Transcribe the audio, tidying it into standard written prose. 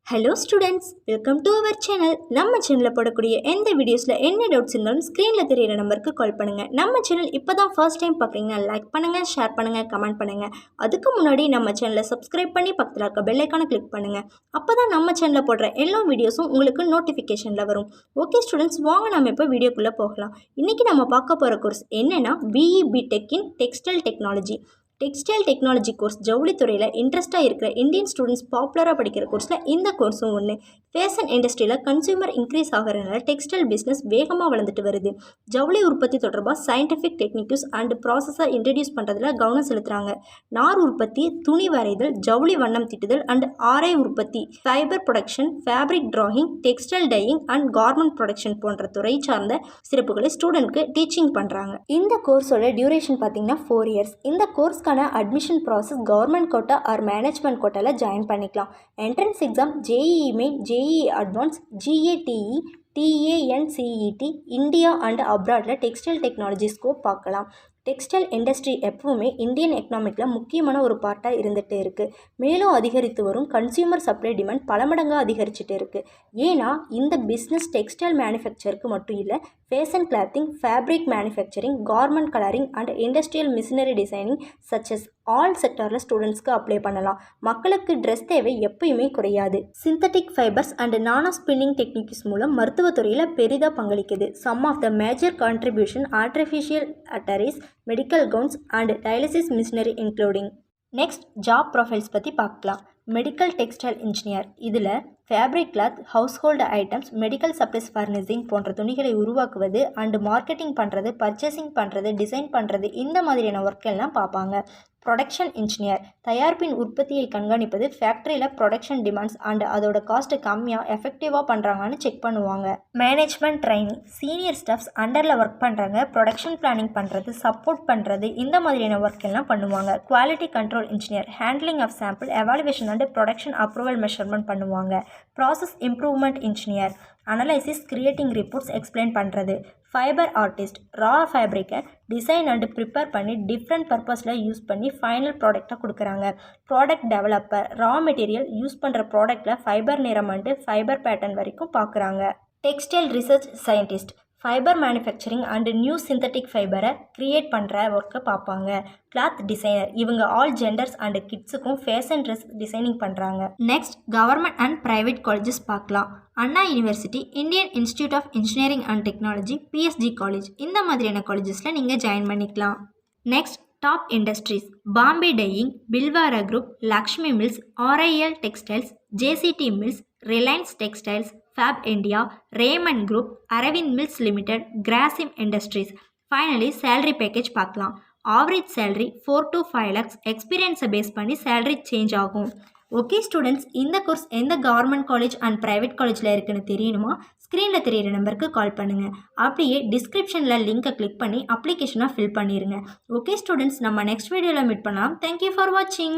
Hello students, welcome to our channel. நம்ம சேனல்ல போடக்கூடிய எந்த வீடியோஸ்ல என்ன டவுட்ஸ் இருந்தாலும் ஸ்கிரீன்ல தெரியுற நம்பருக்கு கால் பண்ணுங்க. நம்ம சேனல் இப்பதான் ஃபர்ஸ்ட் டைம் பார்க்கறீங்கன்னா லைக் பண்ணுங்க, ஷேர் பண்ணுங்க, கமெண்ட் பண்ணுங்க. அதுக்கு முன்னாடி நம்ம சேனலை சப்ஸ்கிரைப் பண்ணி பக்கத்துல இருக்க பெல் ஐகானை கிளிக் பண்ணுங்க. அப்பதான் நம்ம சேனல்ல போடுற எல்லா வீடியோஸும் உங்களுக்கு நோட்டிஃபிகேஷன்ல வரும். ஓகே ஸ்டூடெண்ட்ஸ், வாங்க நம்ம இப்போ வீடியோக்குள்ள போகலாம். இன்னைக்கு நம்ம பார்க்க போற கோர்ஸ் என்னன்னா B.Tech in textile technology. Textile technology course ஜவுளித்துறையில் இன்ட்ரெஸ்ட்டாக இருக்கிற இந்தியன் ஸ்டூடெண்ட்ஸ் பாப்புலராக படிக்கிற கோர்ஸில் இந்த கோர்ஸும் ஒன்று. ஃபேஷன் இண்டஸ்ட்ரியில் கன்சியூமர் இன்க்ரீஸ் ஆகிறதுனால டெக்ஸ்டைல் பிஸ்னஸ் வேகமாக வளர்ந்துட்டு வருது. ஜவுளி உற்பத்தி தொடர்பாக சயின்டிஃபிக் டெக்னிக்ஸ் அண்ட் ப்ராசஸை இன்ட்ரடியூஸ் பண்ணுறதுல கவனம் செலுத்துகிறாங்க. நார் உற்பத்தி, துணி வரைதல், ஜவுளி வண்ணம் தீட்டுதல் அண்ட் ஆரை உற்பத்தி, fibre production, fabric drawing, textile dyeing and garment production போன்ற துறை சார்ந்த சிறப்புகளை ஸ்டூடெண்ட்க்கு டீச்சிங் பண்ணுறாங்க. இந்த கோர்ஸோட டியூரேஷன் பார்த்தீங்கன்னா 4 years. இந்த course admission process government quota or management கோட்டாவில் ஜாயின் பண்ணிக்கலாம். Entrance exam JEE main, JEE advance, GATE, TANCET, India and அப்ராடில் டெக்ஸ்டைல் டெக்னாலஜி ஸ்கோப் பார்க்கலாம். டெக்ஸ்டைல் இண்டஸ்ட்ரி எப்பவுமே இந்தியன் எக்கனாமிக்கில் முக்கியமான ஒரு பார்ட்டாக இருந்துகிட்டே இருக்குது. மேலும் அதிகரித்து வரும் கன்சியூமர் சப்ளை டிமாண்ட் பல மடங்காக அதிகரிச்சுட்டு இருக்குது. ஏன்னா இந்த பிஸ்னஸ் டெக்ஸ்டைல் மேனுஃபேக்சருக்கு மட்டும் இல்லை, fashion clothing, fabric manufacturing, garment colouring and industrial machinery designing such as all செக்டாரில் ஸ்டூடெண்ட்ஸ்க்கு அப்ளை பண்ணலாம். மக்களுக்கு ட்ரெஸ் தேவை எப்பயுமே குறையாது. Synthetic fibres and nano spinning techniques மூலம் மருத்துவத்துறையில் பெரிதாக பங்களிக்குது. Some of the major contribution artificial arteries, medical gowns and dialysis machinery including. Next job profiles பற்றி பார்க்கலாம். மெடிக்கல் டெக்ஸ்டைல் இன்ஜினியர், இதில் fabric cloth, household items, medical supplies furnishing போன்ற துணிகளை உருவாக்குவது அண்ட் மார்க்கெட்டிங் பண்ணுறது, பர்ச்சேசிங் பண்ணுறது, டிசைன் பண்ணுறது, இந்த மாதிரியான ஒர்க் எல்லாம் பார்ப்பாங்க. ப்ரொடக்ஷன் இன்ஜினியர், தயாரிப்பின் உற்பத்தியை கண்காணிப்பது, ஃபேக்ட்ரியில் ப்ரொடக்ஷன் டிமாண்ட்ஸ் அண்ட் அதோட காஸ்ட்டு கம்மியாக எஃபெக்டிவாக பண்ணுறாங்கன்னு செக் பண்ணுவாங்க. மேனேஜ்மெண்ட் ட்ரைனிங், சீனியர் ஸ்டாஃப்ஸ் அண்டரில் ஒர்க் பண்ணுறாங்க, ப்ரொடக்ஷன் பிளானிங் பண்ணுறது, சப்போர்ட் பண்ணுறது, இந்த மாதிரியான ஒர்க் எல்லாம் பண்ணுவாங்க. Quality control engineer, handling of sample, evaluation and production approval measurement பண்ணுவாங்க. Process improvement engineer, analysis, creating reports explain பண்ணுறது. ஃபைபர் ஆர்டிஸ்ட், ரா ஃபேப்ரிக்கை டிசைன் அண்ட் ப்ரிப்பேர் பண்ணி டிஃப்ரெண்ட் பர்பஸில் யூஸ் பண்ணி ஃபைனல் ப்ராடக்டாக கொடுக்குறாங்க. Product developer, raw material use பண்ணுற ப்ராடக்டில் ஃபைபர் நிறம் அண்டு ஃபைபர் பேட்டர்ன் வரைக்கும் பார்க்குறாங்க. Textile research scientist, fibre manufacturing and new synthetic ஃபைபரை க்ரியேட் பண்ணுற ஒர்க்கை பார்ப்பாங்க. கிளாத் டிசைனர், இவங்க ஆல் ஜெண்டர்ஸ் அண்ட் கிட்ஸுக்கும் ஃபேஷன் ட்ரெஸ் டிசைனிங் பண்ணுறாங்க. Next government and private colleges பார்க்கலாம். Anna university, Indian institute of engineering and technology, PSG college, இந்த மாதிரியான காலேஜஸில் நீங்கள் ஜாயின் பண்ணிக்கலாம். Next top industries, Bombay dyeing, Bhilwara group, Lakshmi mills, RIL textiles, JCT mills, Reliance textiles, Fab India, Raymond group, Arvind mills limited, Grasim industries. Finally salary package பார்க்கலாம். Average salary 4 to 5 lakhs, எக்ஸ்பீரியன்ஸை base பண்ணி salary change ஆகும். Okay students, இந்த கோர்ஸ் எந்த கவர்மெண்ட் காலேஜ் அண்ட் ப்ரைவேட் காலேஜில் இருக்குன்னு தெரியணுமா? ஸ்க்ரீனில் தெரியிற நம்பருக்கு கால் பண்ணுங்கள். அப்படியே டிஸ்கிரிப்ஷனில் லிங்கை கிளிக் பண்ணி அப்ளிகேஷனாக ஃபில் பண்ணிடுங்க. ஓகே ஸ்டூடெண்ட்ஸ், நம்ம நெக்ஸ்ட் வீடியோவில் மீட் பண்ணலாம். தேங்க்யூ ஃபார் வாட்சிங்.